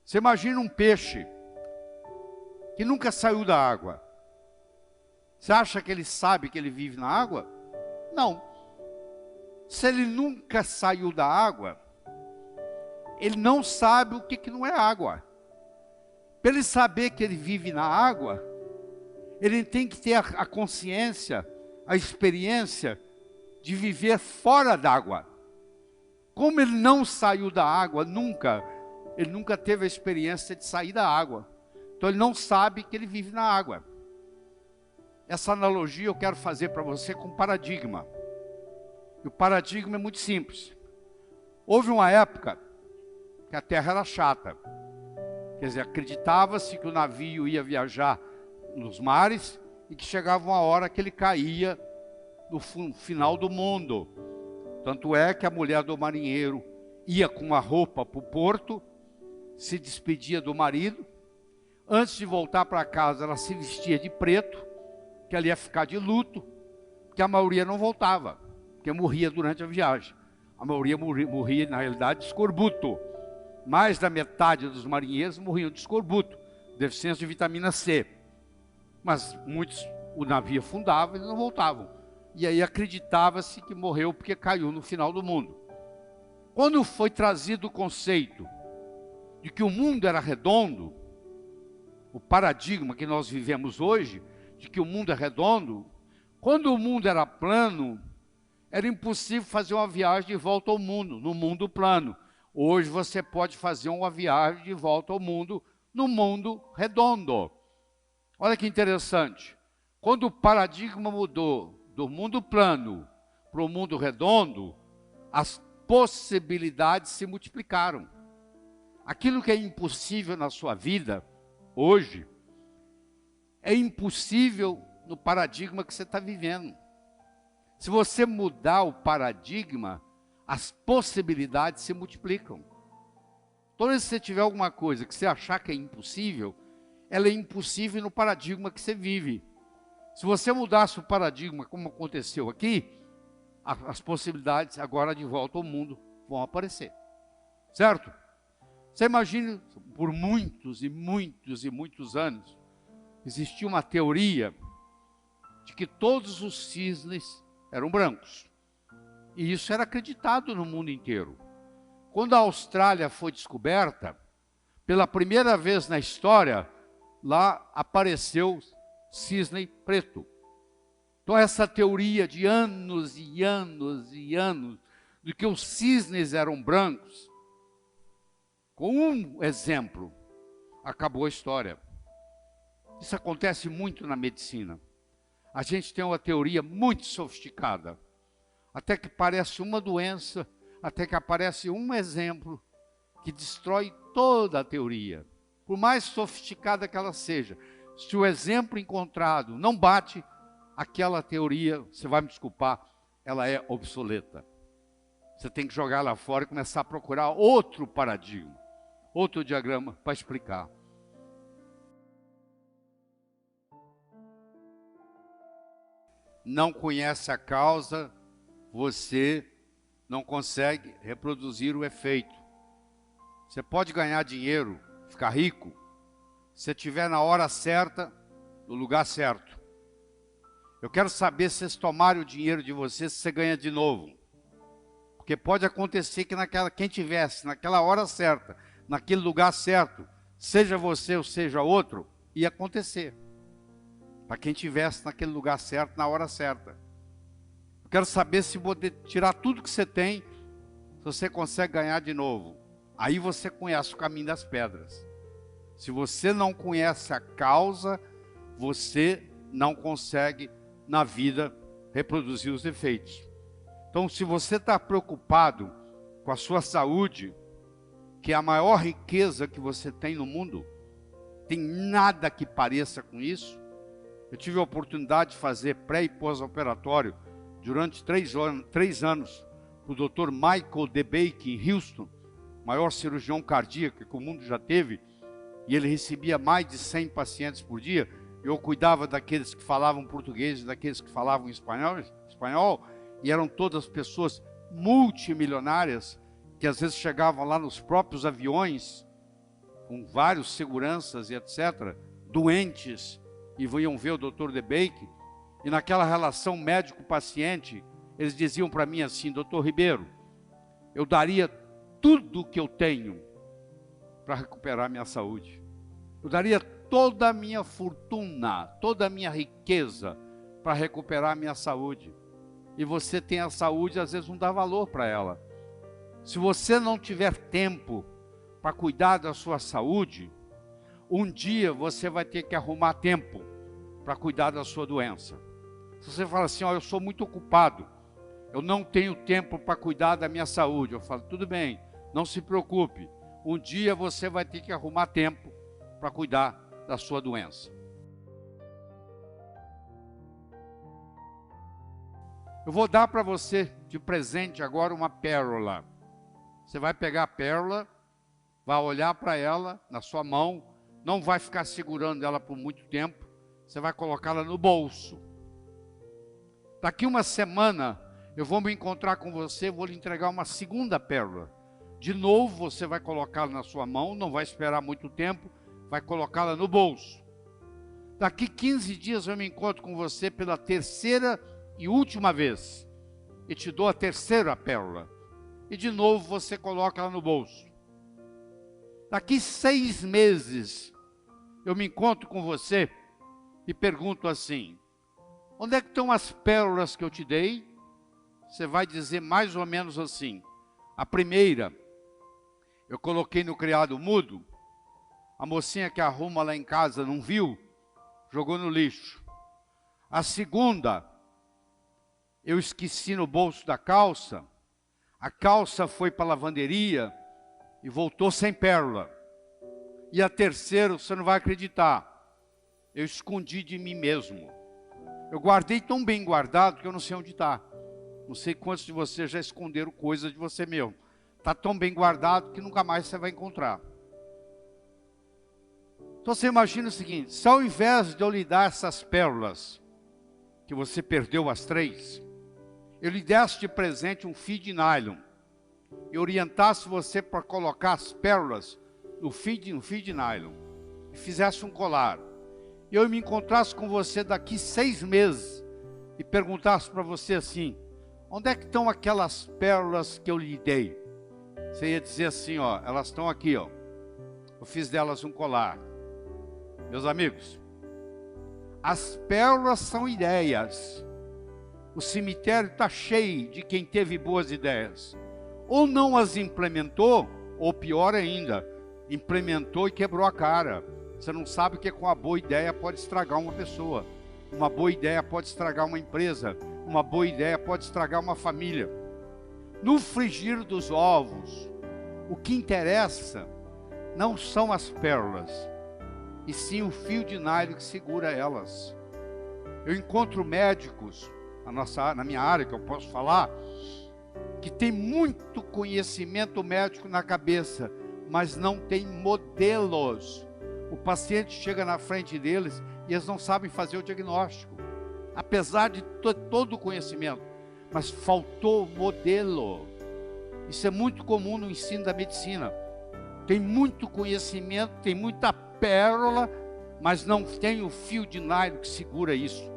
Você imagina um peixe que nunca saiu da água. Você acha que ele sabe que ele vive na água? Não. Se ele nunca saiu da água, ele não sabe o que não é água. Para ele saber que ele vive na água, ele tem que ter a consciência, a experiência de viver fora d'água. Como ele não saiu da água nunca, ele nunca teve a experiência de sair da água. Então ele não sabe que ele vive na água. Essa analogia eu quero fazer para você com paradigma. E o paradigma é muito simples. Houve uma época que a terra era chata. Quer dizer, acreditava-se que o navio ia viajar nos mares e que chegava uma hora que ele caía no final do mundo. Tanto é que a mulher do marinheiro ia com uma roupa para o porto, se despedia do marido. Antes de voltar para casa, ela se vestia de preto, que ela ia ficar de luto, porque a maioria não voltava, porque morria durante a viagem. A maioria morria, na realidade, de escorbuto. Mais da metade dos marinheiros morriam de escorbuto, deficiência de vitamina C. Mas muitos, o navio afundava e não voltavam. E aí acreditava-se que morreu porque caiu no final do mundo. Quando foi trazido o conceito de que o mundo era redondo, o paradigma que nós vivemos hoje, de que o mundo é redondo, quando o mundo era plano, era impossível fazer uma viagem de volta ao mundo, no mundo plano. Hoje você pode fazer uma viagem de volta ao mundo, no mundo redondo. Olha que interessante. Quando o paradigma mudou do mundo plano para o mundo redondo, as possibilidades se multiplicaram. Aquilo que é impossível na sua vida, hoje, é impossível no paradigma que você está vivendo. Se você mudar o paradigma, as possibilidades se multiplicam. Toda vez que você tiver alguma coisa que você achar que é impossível, ela é impossível no paradigma que você vive. Se você mudasse o paradigma, como aconteceu aqui, as possibilidades agora de volta ao mundo vão aparecer. Certo? Você imagina, por muitos e muitos e muitos anos, existia uma teoria de que todos os cisnes eram brancos. E isso era acreditado no mundo inteiro. Quando a Austrália foi descoberta, pela primeira vez na história, lá apareceu cisne preto. Então essa teoria de anos e anos e anos, de que os cisnes eram brancos, com um exemplo, acabou a história. Isso acontece muito na medicina. A gente tem uma teoria muito sofisticada, até que parece uma doença, até que aparece um exemplo que destrói toda a teoria. Por mais sofisticada que ela seja, se o exemplo encontrado não bate, aquela teoria, você vai me desculpar, ela é obsoleta. Você tem que jogar lá fora e começar a procurar outro paradigma, outro diagrama para explicar. Não conhece a causa, você não consegue reproduzir o efeito. Você pode ganhar dinheiro, ficar rico, se estiver na hora certa, no lugar certo. Eu quero saber se vocês tomarem o dinheiro de vocês, se você ganha de novo. Porque pode acontecer que quem tivesse naquela hora certa, naquele lugar certo, seja você ou seja outro, ia acontecer. Para quem tivesse naquele lugar certo, na hora certa. Eu quero saber se poder tirar tudo que você tem, se você consegue ganhar de novo. Aí você conhece o caminho das pedras. Se você não conhece a causa, você não consegue na vida reproduzir os efeitos. Então, se você está preocupado com a sua saúde, que é a maior riqueza que você tem no mundo, tem nada que pareça com isso. Eu tive a oportunidade de fazer pré e pós-operatório durante 3 anos para o Dr. Michael DeBake em Houston, maior cirurgião cardíaco que o mundo já teve, e ele recebia mais de 100 pacientes por dia. Eu cuidava daqueles que falavam português e daqueles que falavam espanhol, e eram todas pessoas multimilionárias, que às vezes chegavam lá nos próprios aviões, com vários seguranças e etc., doentes, e iam ver o Dr. DeBake, e naquela relação médico-paciente, eles diziam para mim assim: Dr. Ribeiro, eu daria tudo o que eu tenho para recuperar minha saúde. Eu daria toda a minha fortuna, toda a minha riqueza para recuperar minha saúde. E você tem a saúde, às vezes não dá valor para ela. Se você não tiver tempo para cuidar da sua saúde, um dia você vai ter que arrumar tempo para cuidar da sua doença. Se você fala assim: ó, eu sou muito ocupado, eu não tenho tempo para cuidar da minha saúde, eu falo: tudo bem, não se preocupe, um dia você vai ter que arrumar tempo para cuidar da sua doença. Eu vou dar para você de presente agora uma pérola. Você vai pegar a pérola, vai olhar para ela na sua mão, não vai ficar segurando ela por muito tempo, você vai colocá-la no bolso. Daqui uma semana eu vou me encontrar com você, vou lhe entregar uma segunda pérola. De novo você vai colocá-la na sua mão, não vai esperar muito tempo, vai colocá-la no bolso. Daqui 15 dias eu me encontro com você pela terceira e última vez, e te dou a terceira pérola. E de novo você coloca ela no bolso. Daqui 6 meses, eu me encontro com você e pergunto assim: onde é que estão as pérolas que eu te dei? Você vai dizer mais ou menos assim: a primeira, eu coloquei no criado mudo, a mocinha que arruma lá em casa não viu, jogou no lixo. A segunda, eu esqueci no bolso da calça, a calça foi para a lavanderia e voltou sem pérola. E a terceira, você não vai acreditar, eu escondi de mim mesmo. Eu guardei tão bem guardado que eu não sei onde está. Não sei quantos de vocês já esconderam coisa de você mesmo. Está tão bem guardado que nunca mais você vai encontrar. Então você imagina o seguinte: se ao invés de eu lhe dar essas pérolas, que você perdeu as 3, eu lhe desse de presente um fio de nylon e orientasse você para colocar as pérolas no fio de nylon e fizesse um colar, e eu me encontrasse com você daqui 6 meses e perguntasse para você assim: onde é que estão aquelas pérolas que eu lhe dei? Você ia dizer assim: ó, elas estão aqui, ó, eu fiz delas um colar. Meus amigos, as pérolas são ideias. O cemitério está cheio de quem teve boas ideias. Ou não as implementou, ou pior ainda, implementou e quebrou a cara. Você não sabe que com uma boa ideia pode estragar uma pessoa. Uma boa ideia pode estragar uma empresa. Uma boa ideia pode estragar uma família. No frigir dos ovos, o que interessa não são as pérolas, e sim o fio de nylon que segura elas. Eu encontro médicos na minha área, que eu posso falar, que tem muito conhecimento médico na cabeça, mas não tem modelos. O paciente chega na frente deles e eles não sabem fazer o diagnóstico, apesar de todo o conhecimento, mas faltou modelo. Isso é muito comum no ensino da medicina. Tem muito conhecimento, tem muita pérola, mas não tem o fio de nylon que segura isso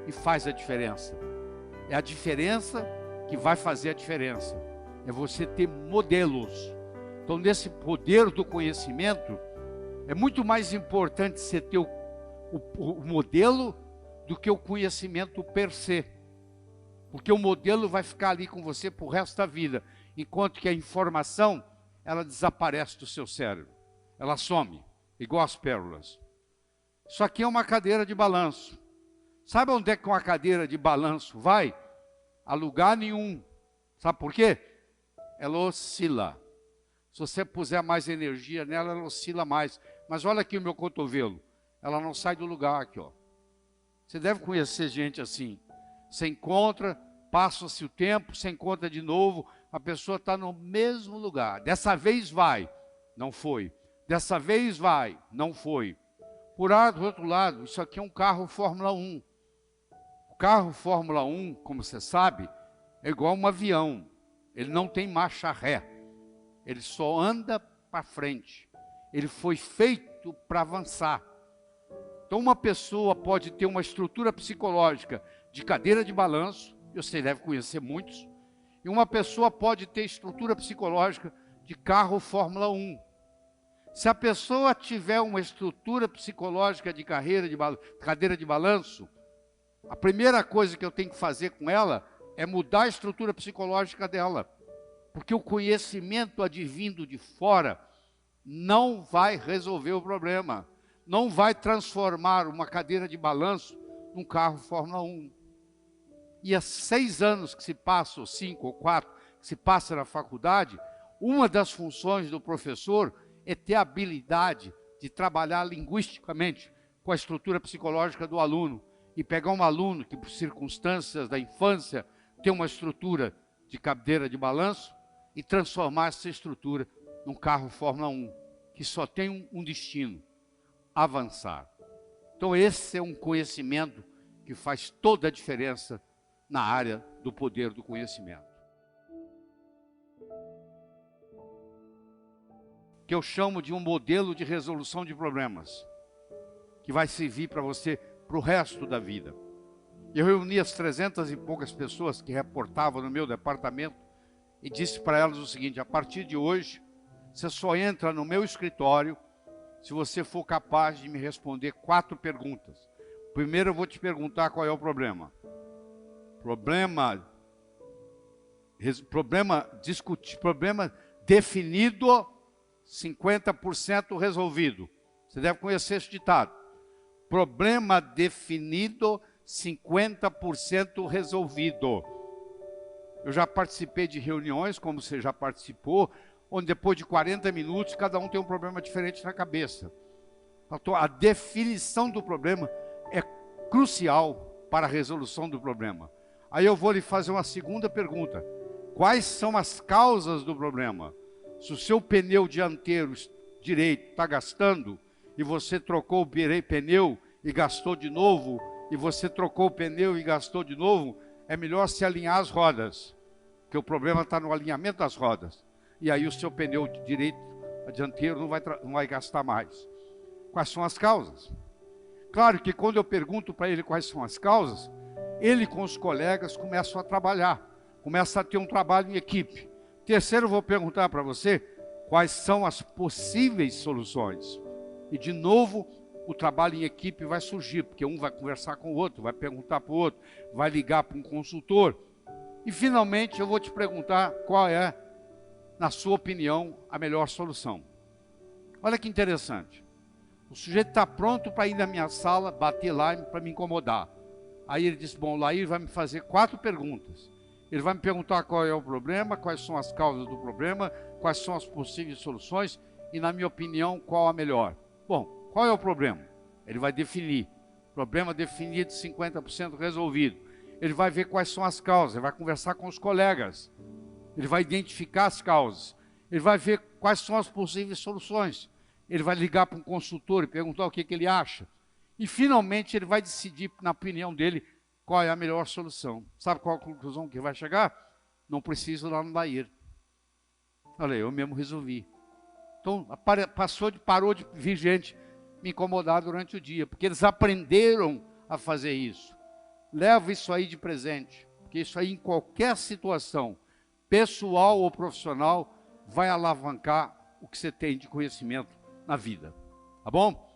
e faz a diferença. É a diferença que vai fazer a diferença. É você ter modelos. Então, nesse poder do conhecimento, é muito mais importante você ter o modelo do que o conhecimento per se. Porque o modelo vai ficar ali com você pro resto da vida, enquanto que a informação, ela desaparece do seu cérebro. Ela some, igual as pérolas. Isso aqui é uma cadeira de balanço. Sabe onde é que uma cadeira de balanço vai? A lugar nenhum. Sabe por quê? Ela oscila. Se você puser mais energia nela, ela oscila mais. Mas olha aqui o meu cotovelo. Ela não sai do lugar aqui, ó. Você deve conhecer gente assim. Você encontra, passa-se o tempo, você encontra de novo, a pessoa está no mesmo lugar. Dessa vez vai, não foi. Dessa vez vai, não foi. Por outro lado, isso aqui é um carro Fórmula 1. O carro Fórmula 1, como você sabe, é igual um avião. Ele não tem marcha ré. Ele só anda para frente. Ele foi feito para avançar. Então uma pessoa pode ter uma estrutura psicológica de cadeira de balanço, você deve conhecer muitos, e uma pessoa pode ter estrutura psicológica de carro Fórmula 1. Se a pessoa tiver uma estrutura psicológica de cadeira de balanço, a primeira coisa que eu tenho que fazer com ela é mudar a estrutura psicológica dela. Porque o conhecimento advindo de fora não vai resolver o problema. Não vai transformar uma cadeira de balanço num carro Fórmula 1. E há 6 anos que se passa, ou 5 ou 4, que se passa na faculdade, uma das funções do professor é ter a habilidade de trabalhar linguisticamente com a estrutura psicológica do aluno. E pegar um aluno que, por circunstâncias da infância, tem uma estrutura de cadeira de balanço e transformar essa estrutura num carro Fórmula 1, que só tem um destino: avançar. Então esse é um conhecimento que faz toda a diferença na área do poder do conhecimento. Que eu chamo de um modelo de resolução de problemas, que vai servir para você para o resto da vida. Eu reuni as 300 e poucas pessoas que reportavam no meu departamento e disse para elas o seguinte: a partir de hoje, você só entra no meu escritório se você for capaz de me responder 4 perguntas. Primeiro eu vou te perguntar qual é o problema. Problema definido, 50% resolvido. Você deve conhecer esse ditado. Problema definido, 50% resolvido. Eu já participei de reuniões, como você já participou, onde depois de 40 minutos, cada um tem um problema diferente na cabeça. Então, a definição do problema é crucial para a resolução do problema. Aí eu vou lhe fazer uma segunda pergunta. Quais são as causas do problema? Se o seu pneu dianteiro direito está gastando, e você trocou o pneu e gastou de novo, e você trocou o pneu e gastou de novo, é melhor se alinhar as rodas, porque o problema está no alinhamento das rodas. E aí o seu pneu direito, dianteiro, não vai gastar mais. Quais são as causas? Claro que quando eu pergunto para ele quais são as causas, ele com os colegas começam a trabalhar, começa a ter um trabalho em equipe. Terceiro, eu vou perguntar para você quais são as possíveis soluções. E de novo, o trabalho em equipe vai surgir, porque um vai conversar com o outro, vai perguntar para o outro, vai ligar para um consultor. E finalmente eu vou te perguntar qual é, na sua opinião, a melhor solução. Olha que interessante. O sujeito está pronto para ir na minha sala, bater lá para me incomodar. Aí ele disse: bom, lá ele vai me fazer 4 perguntas. Ele vai me perguntar qual é o problema, quais são as causas do problema, quais são as possíveis soluções e, na minha opinião, qual a melhor. Bom, qual é o problema? Ele vai definir. Problema definido, 50% resolvido. Ele vai ver quais são as causas, ele vai conversar com os colegas. Ele vai identificar as causas. Ele vai ver quais são as possíveis soluções. Ele vai ligar para um consultor e perguntar o que ele acha. E, finalmente, ele vai decidir, na opinião dele, qual é a melhor solução. Sabe qual a conclusão que vai chegar? Não preciso ir lá no Dair. Olha, eu mesmo resolvi. Então, parou de vir gente me incomodar durante o dia, porque eles aprenderam a fazer isso. Leva isso aí de presente, porque isso aí, em qualquer situação, pessoal ou profissional, vai alavancar o que você tem de conhecimento na vida. Tá bom?